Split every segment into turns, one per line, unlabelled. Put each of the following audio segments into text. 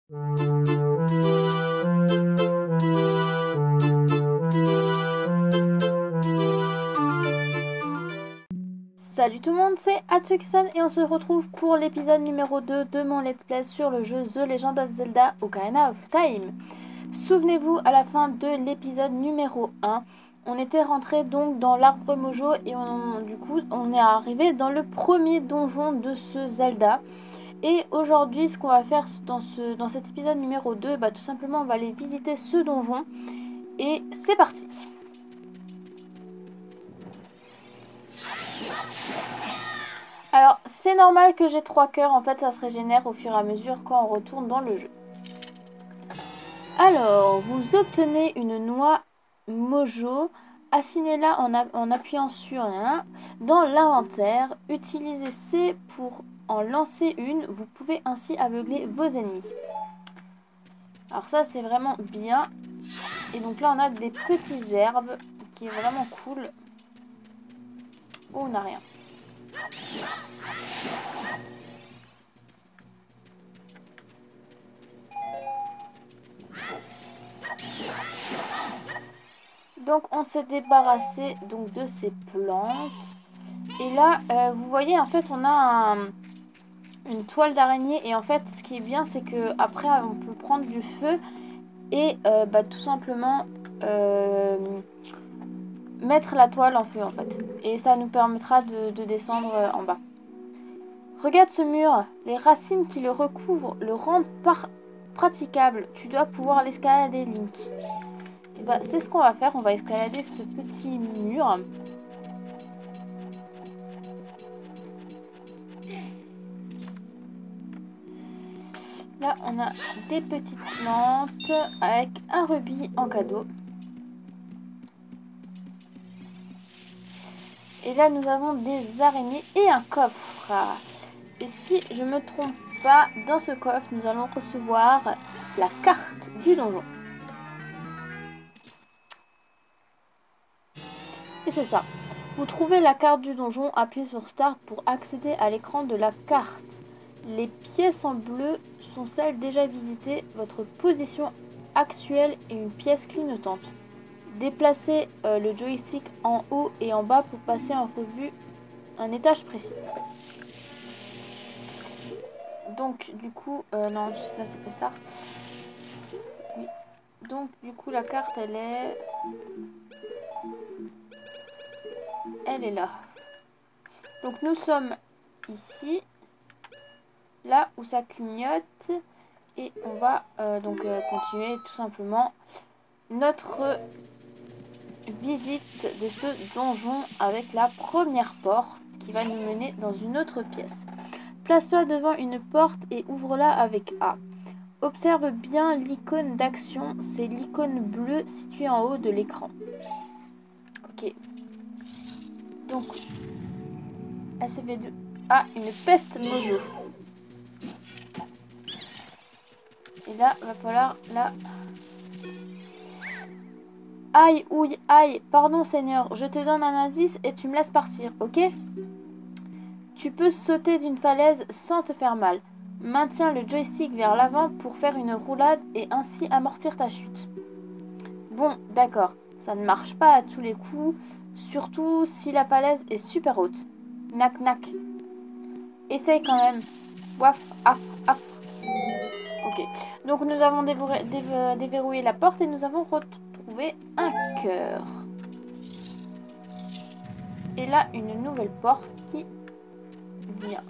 Salut tout le monde, c'est Hatsuki-san et on se retrouve pour l'épisode numéro 2 de mon let's play sur le jeu The Legend of Zelda Ocarina of Time. Souvenez-vous, à la fin de l'épisode numéro 1, on était rentré donc dans l'arbre Mojo et du coup on est arrivé dans le premier donjon de ce Zelda. Et aujourd'hui, ce qu'on va faire dans cet épisode numéro 2, bah, tout simplement on va aller visiter ce donjon et c'est parti. Alors, c'est normal que j'ai 3 cœurs, en fait ça se régénère au fur et à mesure quand on retourne dans le jeu. Alors, vous obtenez une noix Mojo, assignez-la en appuyant sur un dans l'inventaire, utilisez C pour en lancer une, vous pouvez ainsi aveugler vos ennemis. Alors ça c'est vraiment bien, et donc là on a des petites herbes qui est vraiment cool. Oh, on n'a rien. Donc on s'est débarrassé donc de ces plantes. Et là, vous voyez, en fait, on a une toile d'araignée. Et en fait, ce qui est bien, c'est que après on peut prendre du feu et bah, tout simplement mettre la toile en feu, en fait. Et ça nous permettra de descendre en bas. Regarde ce mur. Les racines qui le recouvrent le rendent praticable. Tu dois pouvoir l'escalader, Link. Et bah, c'est ce qu'on va faire. On va escalader ce petit mur. Là, on a des petites plantes avec un rubis en cadeau. Et là, nous avons des araignées et un coffre. Et si je ne me trompe pas, dans ce coffre, nous allons recevoir la carte du donjon. Et c'est ça. Vous trouvez la carte du donjon, appuyez sur Start pour accéder à l'écran de la carte. Les pièces en bleu sont celles déjà visitées. Votre position actuelle est une pièce clignotante. Déplacez le joystick en haut et en bas pour passer en revue un étage précis. Donc du coup, non, ça c'est pas Start. Oui. Donc du coup la carte elle est là. Donc nous sommes ici, là où ça clignote, et on va donc continuer tout simplement notre visite de ce donjon avec la première porte qui va nous mener dans une autre pièce. Place-toi devant une porte et ouvre-la avec A. Observe bien l'icône d'action, c'est l'icône bleue située en haut de l'écran. Ok. Donc, ACB2. Ah, une peste Mojo. Et là, va falloir la... Aïe, ouille, aïe, pardon Seigneur, je te donne un indice et tu me laisses partir, ok? Tu peux sauter d'une falaise sans te faire mal. Maintiens le joystick vers l'avant pour faire une roulade et ainsi amortir ta chute. Bon, d'accord, ça ne marche pas à tous les coups, surtout si la falaise est super haute. Knack, knack. Essaye quand même. Waf, af, af. Ok, donc nous avons déverrouillé la porte et nous avons retrouvé un cœur. Et là, une nouvelle porte qui vient.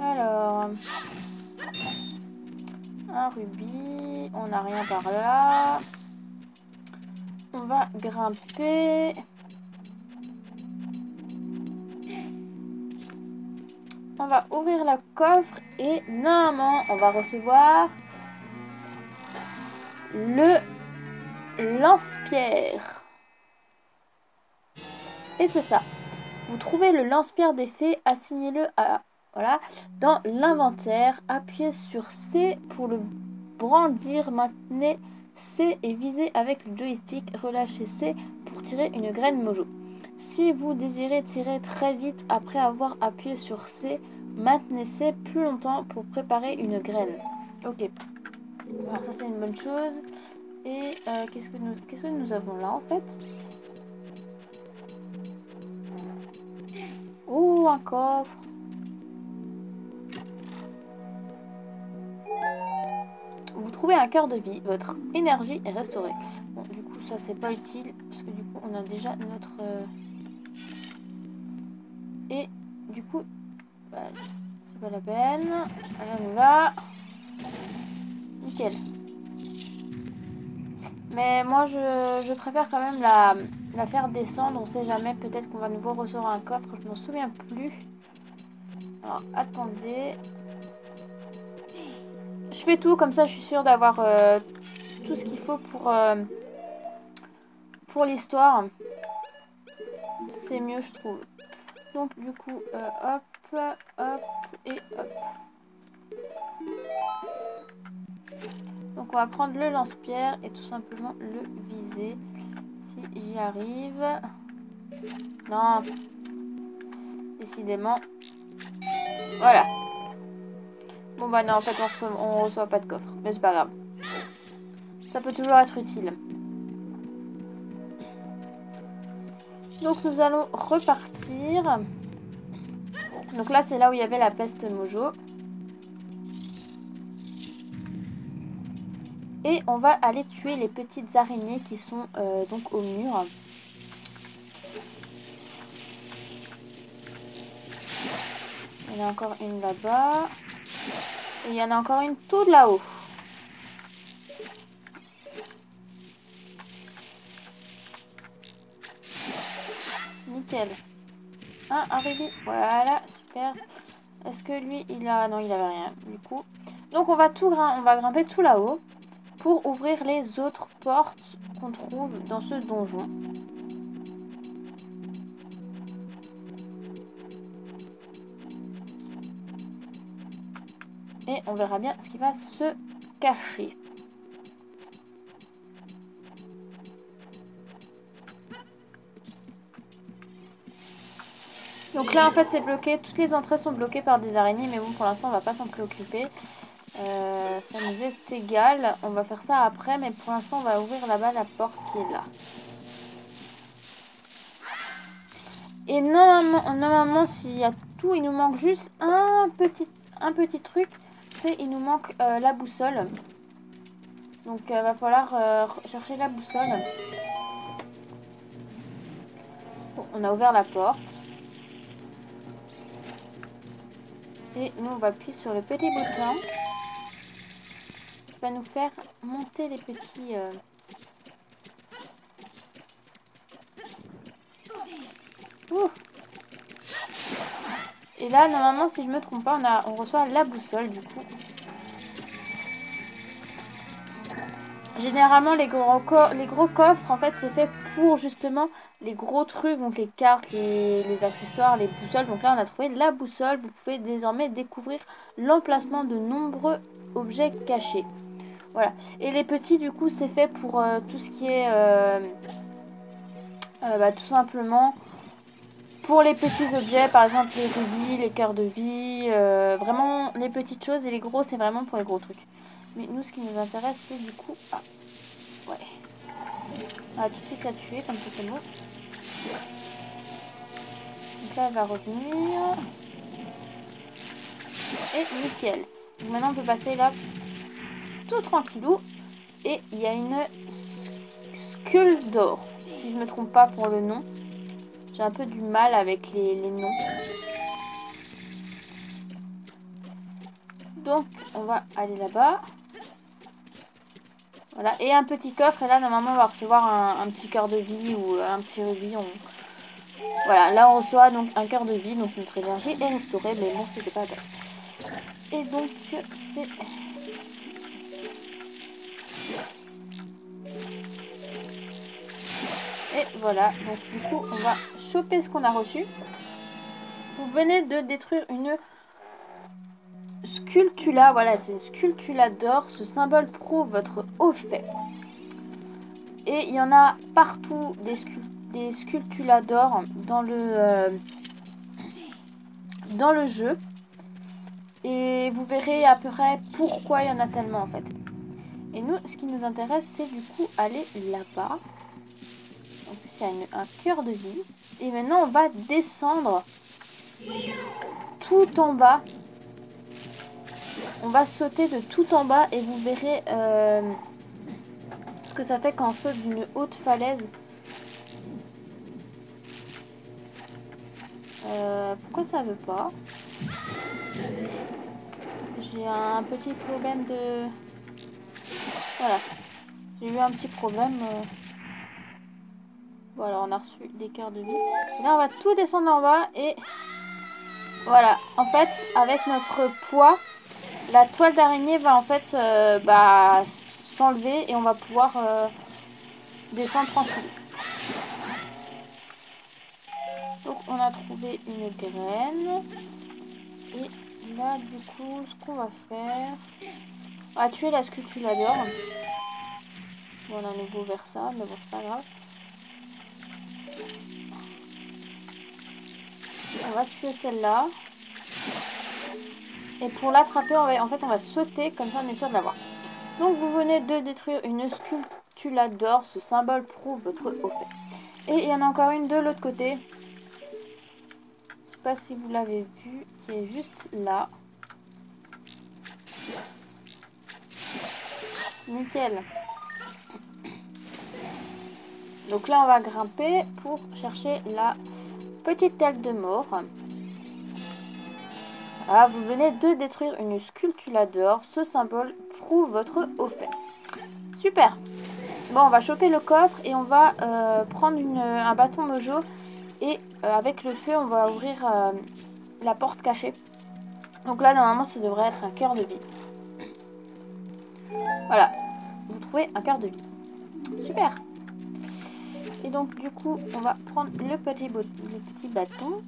Alors, un rubis, on n'a rien par là. On va grimper. On va ouvrir le coffre et normalement, on va recevoir le lance-pierre. Et c'est ça. Vous trouvez le lance-pierre des fées, assignez-le à... Voilà, dans l'inventaire, appuyez sur C pour le brandir, maintenez C et visez avec le joystick, relâchez C pour tirer une graine Mojo. Si vous désirez tirer très vite après avoir appuyé sur C, maintenez C plus longtemps pour préparer une graine. Ok. Alors ça c'est une bonne chose. Et qu'est-ce que nous avons là en fait? Oh, un coffre. Vous trouvez un cœur de vie. Votre énergie est restaurée. Bon, du coup ça c'est pas utile. Parce que du coup on a déjà notre... Et du coup... Bah, c'est pas la peine. Allez, on y va. Nickel. Mais moi, je préfère quand même la faire descendre. On sait jamais. Peut-être qu'on va nouveau recevoir un coffre. Je m'en souviens plus. Alors, attendez. Je fais tout. Comme ça, je suis sûre d'avoir tout ce qu'il faut pour l'histoire. C'est mieux, je trouve. Donc, du coup, hop, hop et hop. Donc, on va prendre le lance-pierre et tout simplement le viser. Si j'y arrive. Non. Décidément. Voilà. Bon bah non, en fait on reçoit pas de coffre. Mais c'est pas grave. Ça peut toujours être utile. Donc nous allons repartir. Donc là c'est là où il y avait la peste mojo. Et on va aller tuer les petites araignées qui sont donc au mur. Il y en a encore une là-bas. Et il y en a encore une tout là-haut. Nickel. Un rubis. Voilà, super. Est-ce que lui, il a... Non, il avait rien, du coup. Donc on va grimper tout là-haut pour ouvrir les autres portes qu'on trouve dans ce donjon. Et on verra bien ce qui va se cacher. Donc là en fait c'est bloqué, toutes les entrées sont bloquées par des araignées, mais bon pour l'instant on va pas s'en préoccuper. Ça nous est égal, on va faire ça après, mais pour l'instant on va ouvrir là-bas la porte qui est là. Et normalement s'il y a tout, il nous manque juste un petit truc, c'est il nous manque la boussole. Donc va falloir chercher la boussole. Bon, on a ouvert la porte. Et nous, on va appuyer sur le petit bouton qui va nous faire monter les petits... Et là, normalement, si je me trompe pas, on reçoit la boussole, du coup. Généralement, les gros coffres, en fait, c'est fait pour, justement, les gros trucs. Donc, les cartes, les accessoires, les boussoles. Donc là, on a trouvé la boussole. Vous pouvez désormais découvrir l'emplacement de nombreux objets cachés. Voilà. Et les petits, du coup, c'est fait pour tout ce qui est... tout simplement pour les petits objets, par exemple les rubis, les cœurs de vie, vraiment les petites choses, et les gros c'est vraiment pour les gros trucs. Mais nous ce qui nous intéresse c'est du coup... Ah, ouais. On va tout de suite la tuer, comme ça c'est bon. Donc là elle va revenir. Et nickel. Donc maintenant on peut passer là tout tranquillou. Et il y a une Skull d'or, si je me trompe pas pour le nom. J'ai un peu du mal avec les noms. Donc, on va aller là-bas. Voilà, et un petit coffre. Et là, normalement, on va recevoir un petit cœur de vie ou un petit rubis. Voilà, là, on reçoit donc un cœur de vie. Donc, notre énergie est restaurée. Mais bon, c'était pas bête. Et donc, c'est... Et voilà, donc du coup, on va choper ce qu'on a reçu. Vous venez de détruire une sculptula. Voilà, c'est une sculptula d'or. Ce symbole prouve votre haut fait. Et il y en a partout des sculptulas d'or dans le jeu. Et vous verrez à peu près pourquoi il y en a tellement en fait. Et nous, ce qui nous intéresse, c'est du coup aller là-bas. En plus, il y a un cœur de vie. Et maintenant, on va descendre tout en bas. On va sauter de tout en bas et vous verrez ce que ça fait quand on saute d'une haute falaise. Pourquoi ça veut pas? J'ai un petit problème de... Voilà. J'ai eu un petit problème. Voilà, on a reçu des cœurs de vie. Et là, on va tout descendre en bas et... Voilà. En fait, avec notre poids, la toile d'araignée va en fait s'enlever et on va pouvoir descendre tranquille. Donc, on a trouvé une graine. Et là, du coup, ce qu'on va faire... On va tuer la sculptulador. Bon, on a à nouveau ouvert ça, mais bon, c'est pas grave. On va tuer celle-là. Et pour l'attraper, en fait, on va sauter, comme ça on est sûr de l'avoir. Donc vous venez de détruire une sculptulador. Ce symbole prouve votre haut fait. Et il y en a encore une de l'autre côté. Je sais pas si vous l'avez vu, qui est juste là. Nickel. Donc là, on va grimper pour chercher la petite tête de mort. Ah, vous venez de détruire une sculptulador. Ce symbole prouve votre haut fait. Super. Bon, on va choper le coffre et on va prendre un bâton mojo. Et avec le feu, on va ouvrir la porte cachée. Donc là, normalement, ça devrait être un cœur de vie. Voilà. Vous trouvez un cœur de vie. Super. Et donc, du coup, on va prendre le petit bâton.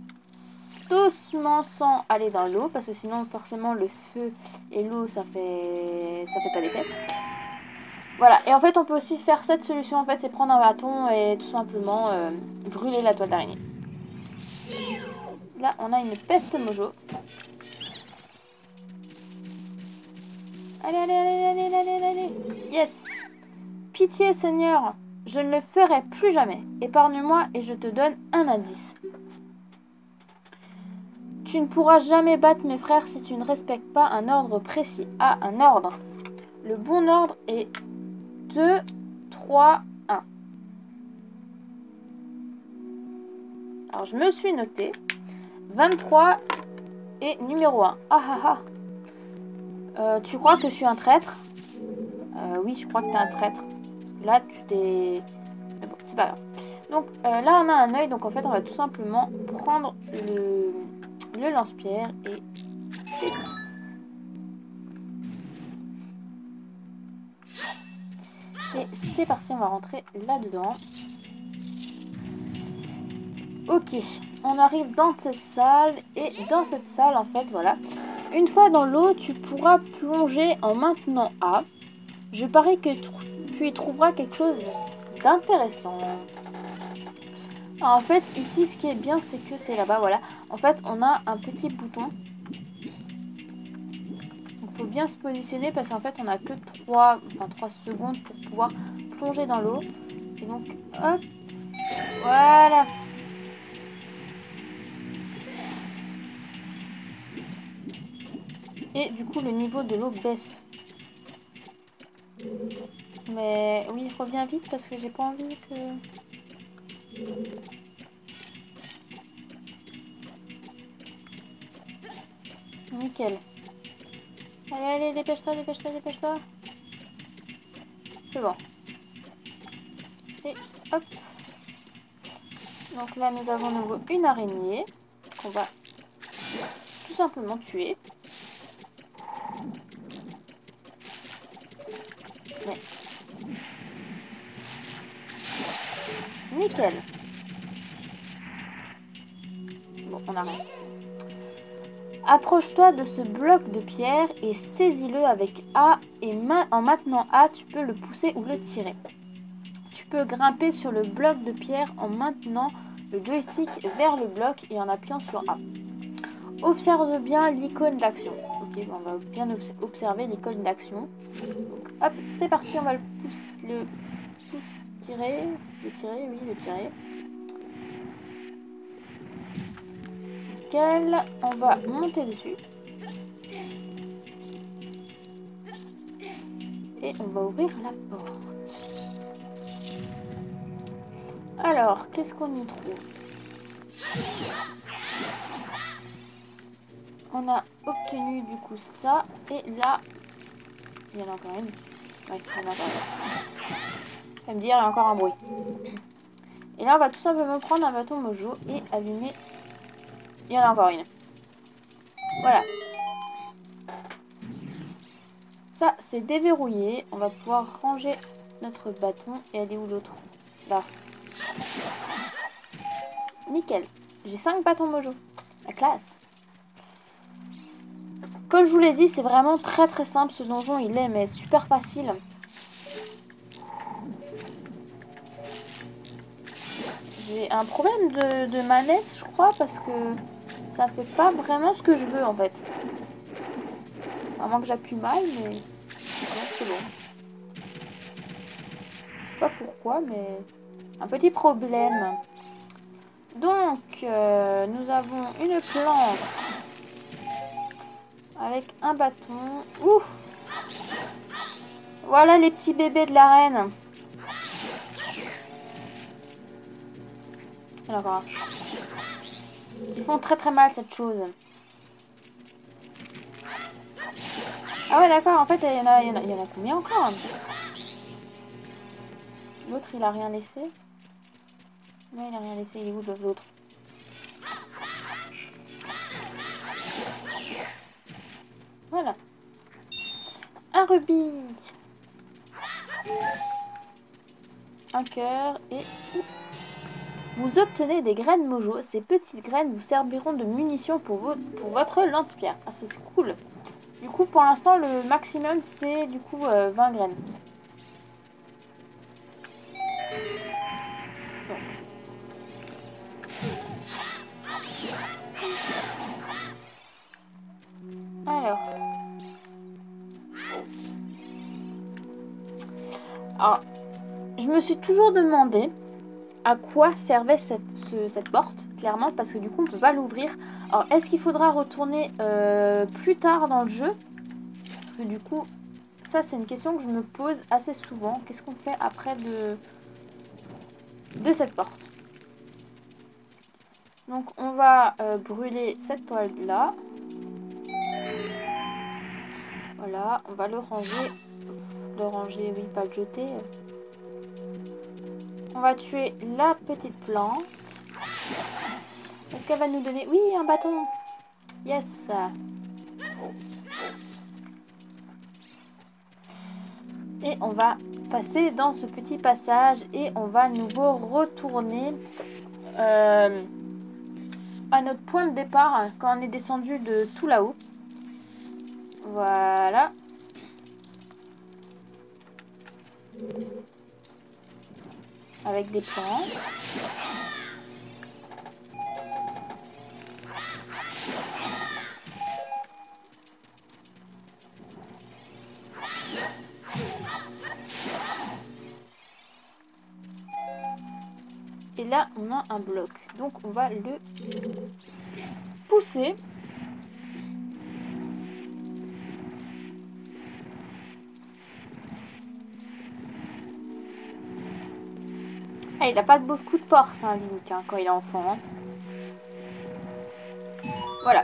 Doucement sans aller dans l'eau. Parce que sinon, forcément, le feu et l'eau, ça fait pas d'effet. Voilà. Et en fait, on peut aussi faire cette solution. En fait, c'est prendre un bâton et tout simplement brûler la toile d'araignée. Là, on a une peste mojo. Allez, allez, allez, allez, allez, allez. Yes. Pitié, Seigneur. Je ne le ferai plus jamais. Épargne-moi et je te donne un indice. Tu ne pourras jamais battre mes frères si tu ne respectes pas un ordre précis. Ah, un ordre. Le bon ordre est 2, 3, 1. Alors, je me suis noté 23 et numéro 1. Ah, ah, ah. Tu crois que je suis un traître? Oui, je crois que tu es un traître. Là, tu t'es... Mais bon, c'est pas grave. Donc, là, on a un œil. Donc, en fait, on va tout simplement prendre le lance-pierre et... Et c'est parti, on va rentrer là-dedans. Ok, on arrive dans cette salle. Et dans cette salle, en fait, voilà. Une fois dans l'eau, tu pourras plonger en maintenant A. Je parie que tu y trouveras quelque chose d'intéressant. En fait, ici, ce qui est bien, c'est que c'est là-bas, voilà. En fait, on a un petit bouton. Il faut bien se positionner parce qu'en fait, on a que 3 secondes pour pouvoir plonger dans l'eau. Et donc, hop, voilà. Et du coup, le niveau de l'eau baisse. Mais oui, reviens vite parce que j'ai pas envie que... Nickel. Allez, allez, dépêche-toi, dépêche-toi, dépêche-toi. C'est bon. Et hop. Donc là, nous avons de nouveau une araignée qu'on va tout simplement tuer. Mais... Nickel. Bon, on arrête. Approche-toi de ce bloc de pierre et saisis-le avec A et en maintenant A, tu peux le pousser ou le tirer. Tu peux grimper sur le bloc de pierre en maintenant le joystick vers le bloc et en appuyant sur A. Observe bien l'icône d'action. Ok, Ok, bon, on va bien observer l'école d'action. Donc hop, c'est parti, on va le tirer. Le tirer, oui, le tirer. Nickel. On va monter dessus. Et on va ouvrir la porte. Alors, qu'est-ce qu'on y trouve? On a obtenu du coup ça. Et là, il y en a encore une. Ouais, il y en a encore une. Ça me dire, il y a encore un bruit. Et là, on va tout simplement prendre un bâton mojo et allumer. Il y en a encore une. Voilà. Ça, c'est déverrouillé. On va pouvoir ranger notre bâton. Et elle est où l'autre? Là. Nickel. J'ai 5 bâtons mojo. La classe. Comme je vous l'ai dit, c'est vraiment très très simple. Ce donjon, il est mais super facile. J'ai un problème de manette, je crois, parce que ça fait pas vraiment ce que je veux en fait. À moins que j'appuie mal, mais c'est bon. Je sais pas pourquoi, mais un petit problème. Donc, nous avons une plante avec un bâton. Ouh! Voilà les petits bébés de la reine. Il y en a encore un. Ils font très très mal cette chose. Ah ouais, d'accord, en fait, il y en a combien encore? L'autre, il a rien laissé. Non, il a rien laissé. Il est où l'autre? Voilà. Un rubis. Un cœur et... Vous obtenez des graines mojo. Ces petites graines vous serviront de munitions pour votre lance-pierre. Ah, c'est cool. Du coup, pour l'instant, le maximum, c'est du coup 20 graines. Donc. Alors, je me suis toujours demandé à quoi servait cette porte, clairement, parce que du coup, on ne peut pas l'ouvrir. Alors, est-ce qu'il faudra retourner plus tard dans le jeu? Parce que du coup, ça, c'est une question que je me pose assez souvent. Qu'est-ce qu'on fait après de cette porte? Donc, on va brûler cette toile-là. Voilà, on va le ranger. Le ranger, oui, pas le jeter. On va tuer la petite plante. Est-ce qu'elle va nous donner... Oui, un bâton. Yes. Et on va passer dans ce petit passage et on va à nouveau retourner à notre point de départ quand on est descendu de tout là-haut. Voilà. Avec des plantes. Et là, on a un bloc. Donc, on va le pousser. Ah, il n'a pas beaucoup de force, hein, Link, hein, quand il est enfant. Hein. Voilà.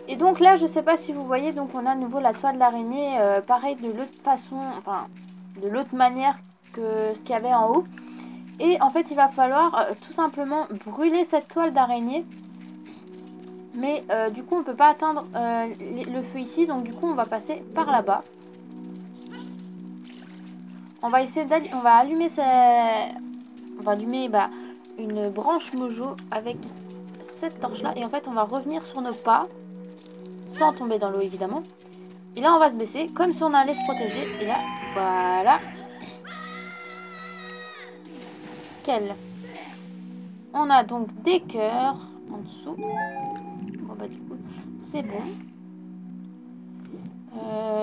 Et donc là, je sais pas si vous voyez, donc on a à nouveau la toile d'araignée, pareil de l'autre façon, enfin, de l'autre manière que ce qu'il y avait en haut. Et en fait, il va falloir tout simplement brûler cette toile d'araignée. Mais du coup, on peut pas atteindre le feu ici, donc du coup, on va passer par là-bas. On va essayer on va allumer une branche mojo avec cette torche-là. Et en fait, on va revenir sur nos pas, sans tomber dans l'eau évidemment. Et là, on va se baisser, comme si on allait se protéger. Et là, voilà. Quel. On a donc des cœurs en dessous. Bon, bah du coup, c'est bon.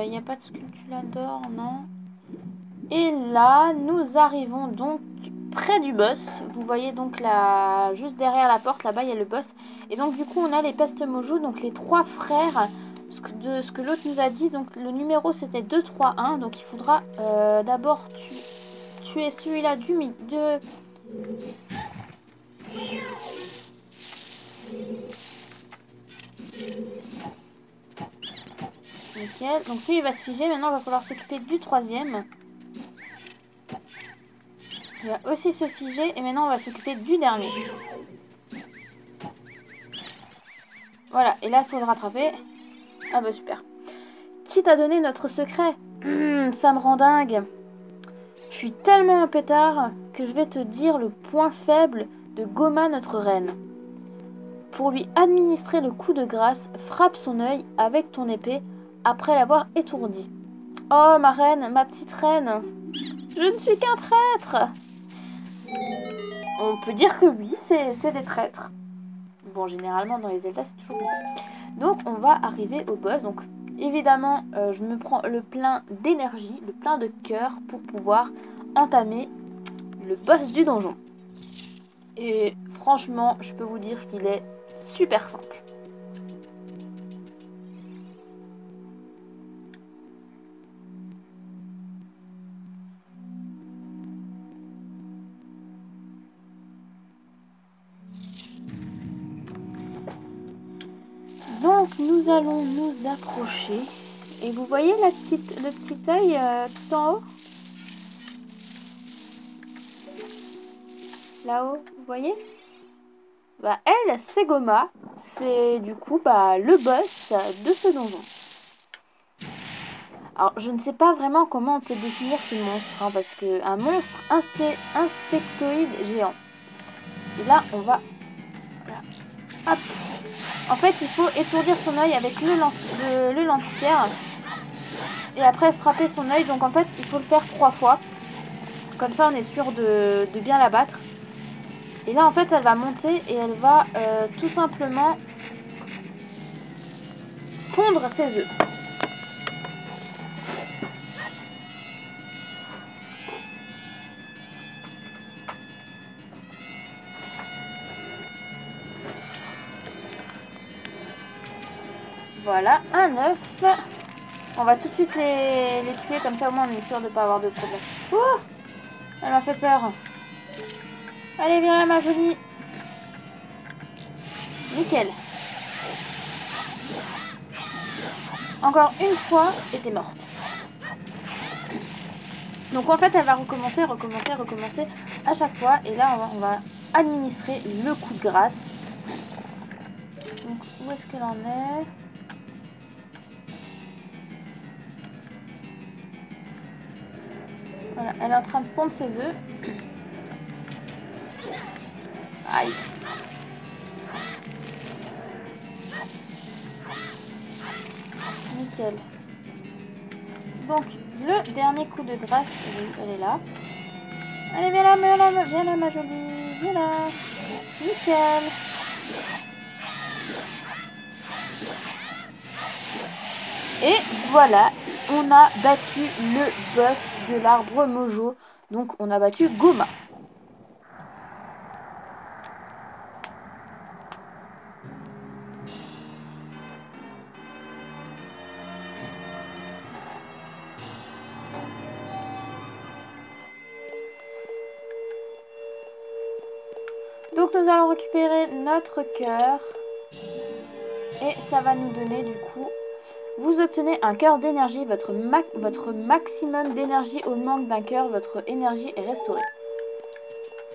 Il n'y a pas de sculptulador, non. Et là, nous arrivons donc près du boss. Vous voyez donc là, juste derrière la porte, là-bas, il y a le boss. Et donc du coup, on a les Peste Mojo, donc les 3 frères. De ce que l'autre nous a dit, donc le numéro c'était 2, 3, 1. Donc il faudra d'abord tuer celui-là du milieu. Nickel. Donc lui il va se figer. Maintenant il va falloir s'occuper du 3e. Il va aussi se figer. Et maintenant on va s'occuper du dernier. Voilà. Et là il faut le rattraper. Ah bah super. Qui t'a donné notre secret? Ça me rend dingue. Je suis tellement en pétard que je vais te dire le point faible de Goma, notre reine. Pour lui administrer le coup de grâce, frappe son œil avec ton épée après l'avoir étourdi. Oh ma reine, ma petite reine, je ne suis qu'un traître. On peut dire que oui, c'est des traîtres. Bon, généralement dans les Zelda c'est toujours comme ça. Donc on va arriver au boss. Donc évidemment, je me prends le plein d'énergie, le plein de cœur pour pouvoir entamer le boss du donjon. Et franchement, je peux vous dire qu'il est super simple. Donc nous allons nous approcher. Et vous voyez le petit œil tout en haut? Là-haut, vous voyez? Bah elle, c'est Goma. C'est du coup le boss de ce donjon. Alors je ne sais pas vraiment comment on peut définir ce monstre. Parce que un monstre insectoïde géant. Et là on va... Voilà. Hop. En fait il faut étourdir son œil avec le lance-pierre. Et après frapper son œil. Donc en fait il faut le faire 3 fois. Comme ça on est sûr de bien la battre. Et là en fait elle va monter et elle va tout simplement pondre ses œufs. Voilà, un œuf. On va tout de suite les tuer, comme ça au moins on est sûr de ne pas avoir de problème. Ouh, elle m'a fait peur. Allez, viens là ma jolie. Nickel. Encore une fois et t'es morte. Donc en fait elle va recommencer à chaque fois. Et là on va administrer le coup de grâce. Donc où est-ce qu'elle en est? Voilà, elle est en train de pondre ses œufs. Aïe. Nickel. Donc, le dernier coup de grâce, elle est là. Allez, viens là, ma jolie. Viens là. Nickel. Et voilà, on a battu le boss de l'arbre Mojo. Donc, on a battu Goma. Donc nous allons récupérer notre cœur. Et ça va nous donner du coup... Vous obtenez un cœur d'énergie. Votre maximum d'énergie au manque d'un cœur. Votre énergie est restaurée.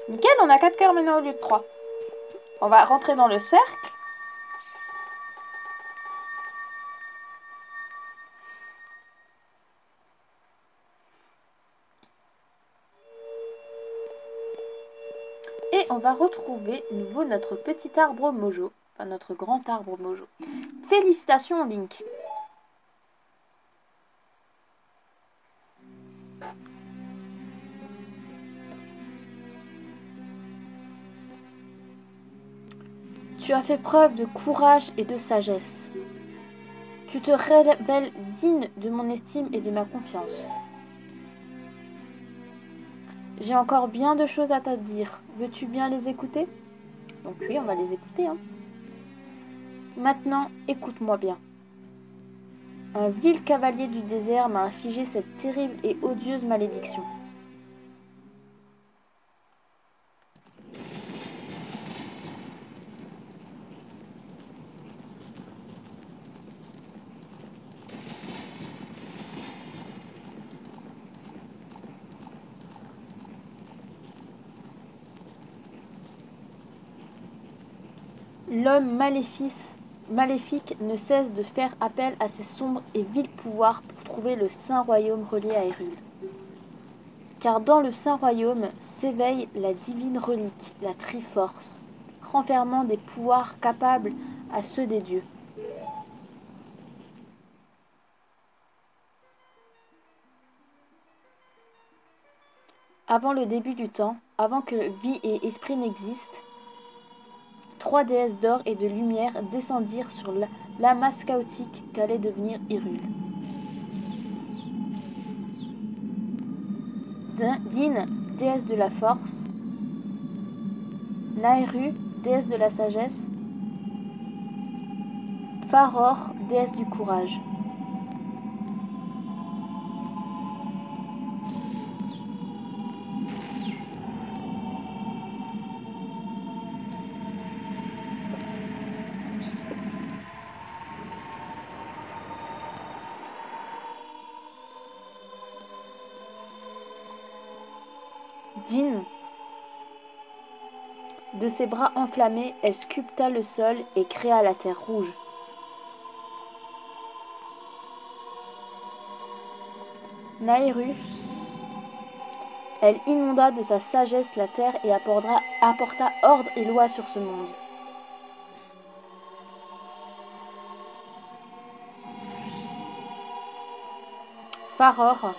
Nickel, on a 4 cœurs maintenant au lieu de 3. On va rentrer dans le cercle. Et on va retrouver nouveau notre petit arbre Mojo. Enfin, notre grand arbre Mojo. Félicitations, Link. Tu as fait preuve de courage et de sagesse. Tu te révèles digne de mon estime et de ma confiance. J'ai encore bien de choses à te dire. Veux-tu bien les écouter? Donc oui, on va les écouter. Hein. Maintenant, écoute-moi bien. Un vil cavalier du désert m'a infligé cette terrible et odieuse malédiction. L'homme maléfique ne cesse de faire appel à ses sombres et vils pouvoirs pour trouver le Saint Royaume relié à Hyrule. Car dans le Saint Royaume s'éveille la divine relique, la Triforce, renfermant des pouvoirs capables à ceux des dieux. Avant le début du temps, avant que vie et esprit n'existent, 3 déesses d'or et de lumière descendirent sur l'amas chaotique qu'allait devenir Hyrule. Din, déesse de la force, Nahru, déesse de la sagesse, Faror, déesse du courage. Din, de ses bras enflammés, elle sculpta le sol et créa la terre rouge. Nahru, elle inonda de sa sagesse la terre et apporta ordre et loi sur ce monde. Faror,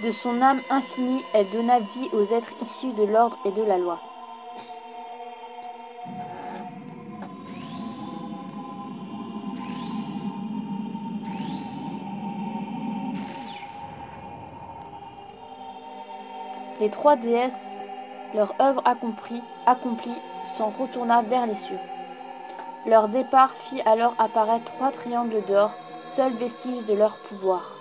de son âme infinie, elle donna vie aux êtres issus de l'ordre et de la loi. Les 3 déesses, leur œuvre accomplie, s'en retourna vers les cieux. Leur départ fit alors apparaître 3 triangles d'or, seul vestige de leur pouvoir.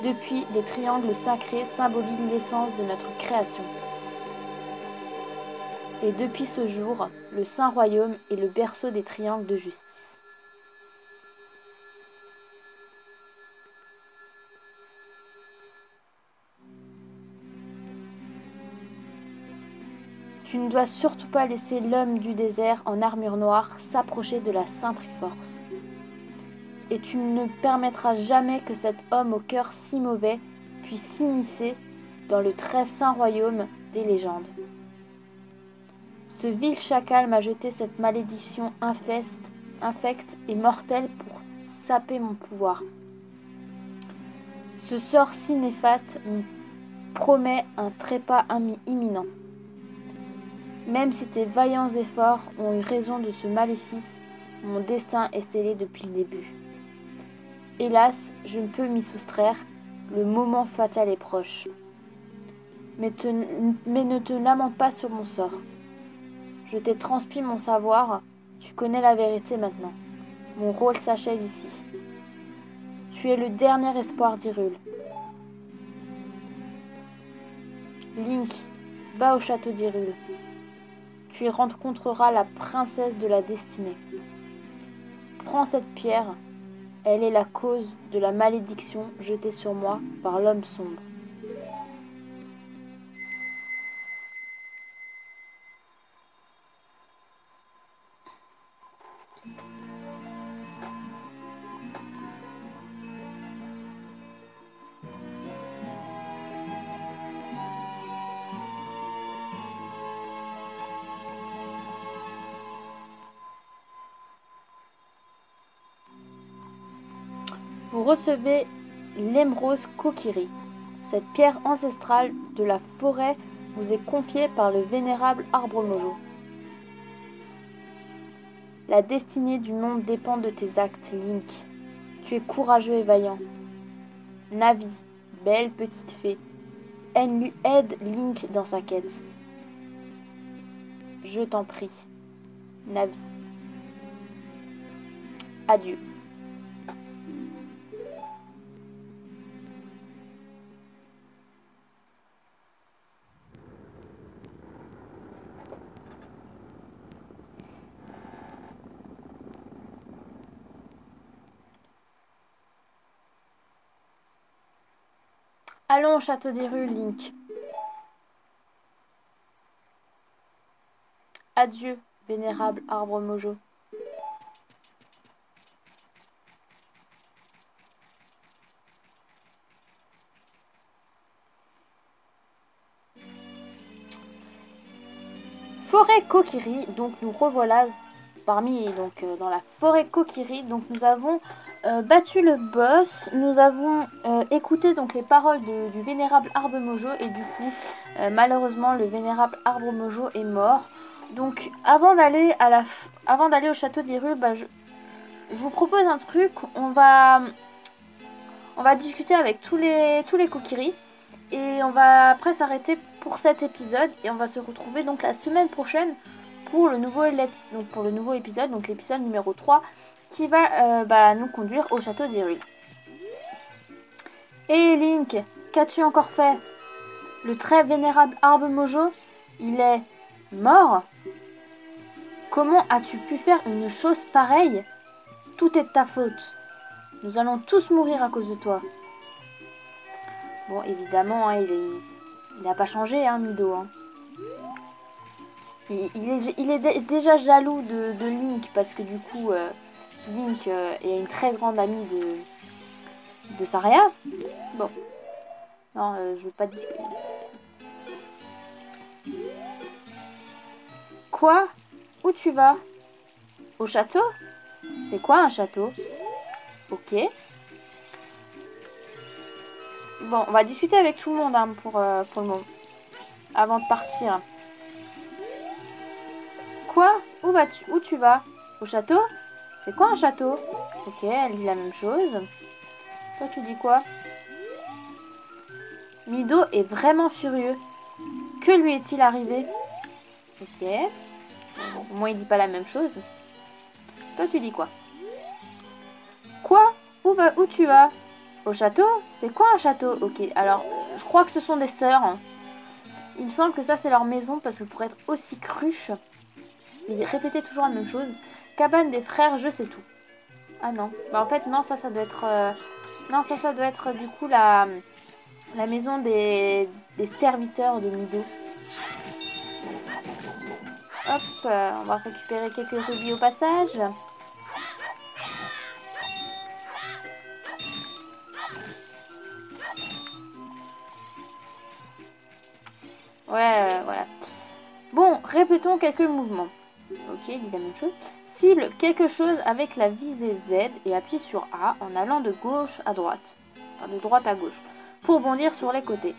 Depuis, les triangles sacrés symbolisent l'essence de notre création. Et depuis ce jour, le Saint Royaume est le berceau des triangles de justice. Tu ne dois surtout pas laisser l'homme du désert en armure noire s'approcher de la Sainte Triforce. Et tu ne permettras jamais que cet homme au cœur si mauvais puisse s'immiscer dans le très saint royaume des légendes. Ce vil chacal m'a jeté cette malédiction infecte et mortelle pour saper mon pouvoir. Ce sort si néfaste me promet un trépas imminent. Même si tes vaillants efforts ont eu raison de ce maléfice, mon destin est scellé depuis le début. Hélas, je ne peux m'y soustraire, le moment fatal est proche. Mais ne te lamente pas sur mon sort. Je t'ai transmis mon savoir, tu connais la vérité maintenant. Mon rôle s'achève ici. Tu es le dernier espoir d'Hyrule. Link, va au château d'Hyrule. Tu y rencontreras la princesse de la destinée. Prends cette pierre, elle est la cause de la malédiction jetée sur moi par l'homme sombre. Vous recevez l'Émeraude Kokiri. Cette pierre ancestrale de la forêt vous est confiée par le vénérable Arbre Mojo. La destinée du monde dépend de tes actes, Link. Tu es courageux et vaillant. Navi, belle petite fée, aide Link dans sa quête. Je t'en prie. Navi. Adieu. Allons au château des rues, Link. Adieu, vénérable arbre Mojo. Forêt Kokiri, donc nous revoilà dans la forêt Kokiri. Donc nous avons battu le boss, nous avons écouté donc les paroles du vénérable arbre Mojo et du coup malheureusement le vénérable arbre Mojo est mort. Donc avant d'aller au château d'Hyrule, je vous propose un truc. On va discuter avec tous les Kokiri et on va après s'arrêter pour cet épisode et on va se retrouver donc la semaine prochaine pour le nouveau épisode, donc l'épisode numéro 3 qui va nous conduire au château d'Hyrule. Et Link, qu'as-tu encore fait? Le très vénérable arbre Mojo, il est mort? Comment as-tu pu faire une chose pareille? Tout est de ta faute. Nous allons tous mourir à cause de toi. Bon, évidemment, hein, il n'a pas changé, hein, Mido. Hein. Il est déjà jaloux de Link parce que du coup, Link est une très grande amie de Saria. Bon, non, je veux pas discuter. Quoi? Où tu vas? Au château? C'est quoi un château? Ok. Bon, on va discuter avec tout le monde hein, pour le moment. Avant de partir. Quoi? Où tu vas? Au château? C'est quoi un château? Ok, elle dit la même chose. Toi, tu dis quoi? Mido est vraiment furieux. Que lui est-il arrivé? Ok. Au moins, il dit pas la même chose. Toi, tu dis quoi? Quoi? Où tu vas? Au château? C'est quoi un château? Ok, alors, je crois que ce sont des sœurs. Hein. Il me semble que ça, c'est leur maison, parce que pour être aussi cruche, il répétait toujours la même chose. Cabane des frères, je sais tout. Ah non. Bah en fait, non, ça doit être... Non, ça doit être du coup la maison des serviteurs de Mido. Hop, on va récupérer quelques rubis au passage. Ouais, voilà. Bon, répétons quelques mouvements. Ok, il dit la même chose. Cible quelque chose avec la visée Z et appuie sur A en allant de gauche à droite. Enfin, de droite à gauche. Pour bondir sur les côtés.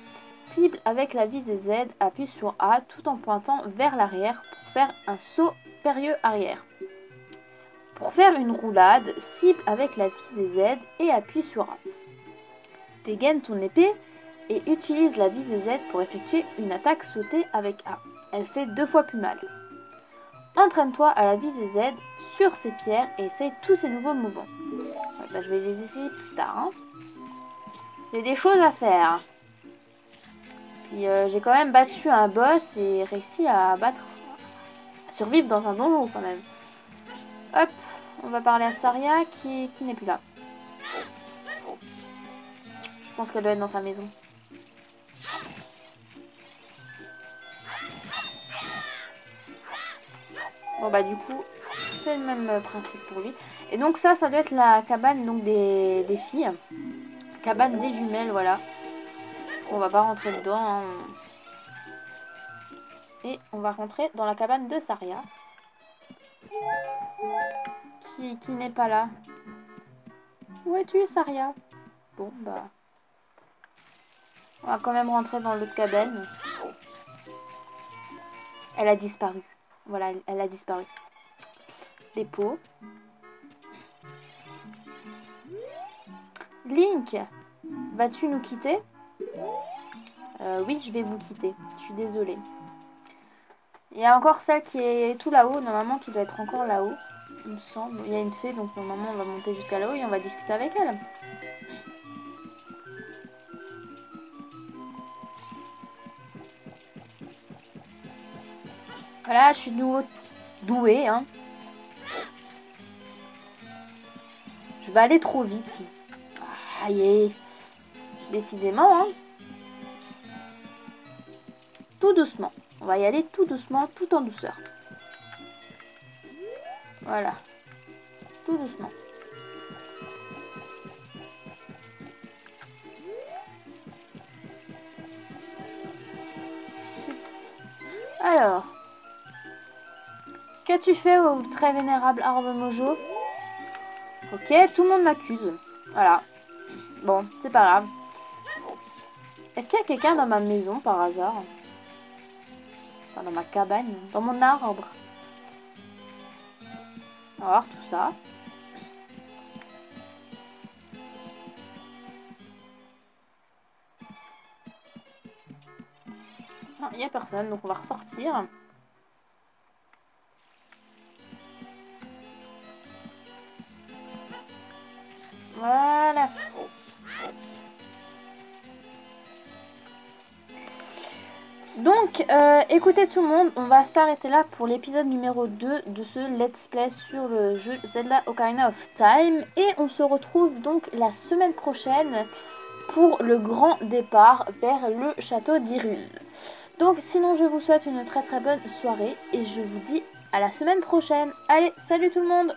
Cible avec la visée Z, appuie sur A tout en pointant vers l'arrière pour faire un saut périlleux arrière. Pour faire une roulade, cible avec la visée Z et appuie sur A. Dégaine ton épée et utilise la visée Z pour effectuer une attaque sautée avec A. Elle fait 2 fois plus mal. Entraîne-toi à la visée Z sur ces pierres et essaye tous ces nouveaux mouvements. Ouais, je vais les essayer plus tard. Hein. J'ai des choses à faire. Puis j'ai quand même battu un boss et réussi à survivre dans un donjon quand même. Hop, on va parler à Saria qui n'est plus là. Je pense qu'elle doit être dans sa maison. Bon bah du coup, c'est le même principe pour lui. Et donc ça doit être la cabane donc des filles. Cabane des jumelles, voilà. On va pas rentrer dedans. Hein. Et on va rentrer dans la cabane de Saria. Qui n'est pas là. Où es-tu, Saria? Bon, bah... On va quand même rentrer dans l'autre cabane. Elle a disparu. Voilà, elle a disparu. les pots. Link, vas-tu nous quitter? Oui, je vais vous quitter. Je suis désolée. Il y a encore celle qui est tout là-haut, normalement, qui doit être encore là-haut. Il me semble. Il y a une fée, donc normalement, on va monter jusqu'à là-haut et on va discuter avec elle. Voilà, je suis de nouveau douée, hein. Je vais aller trop vite. Aïe. Décidément, hein. Tout doucement. On va y aller tout doucement, tout en douceur. Voilà. Tout doucement. Alors. Qu'as-tu fait au très vénérable arbre Mojo? Ok, tout le monde m'accuse. Voilà. Bon, c'est pas grave. Est-ce qu'il y a quelqu'un dans ma maison par hasard? Enfin, dans ma cabane, dans mon arbre. On va voir tout ça. Non, il n'y a personne, donc on va ressortir. Voilà. Donc, écoutez tout le monde, on va s'arrêter là pour l'épisode numéro 2 de ce let's play sur le jeu Zelda Ocarina of Time. Et on se retrouve donc la semaine prochaine pour le grand départ vers le château d'Hyrule. Donc, sinon, je vous souhaite une très très bonne soirée et je vous dis à la semaine prochaine. Allez, salut tout le monde!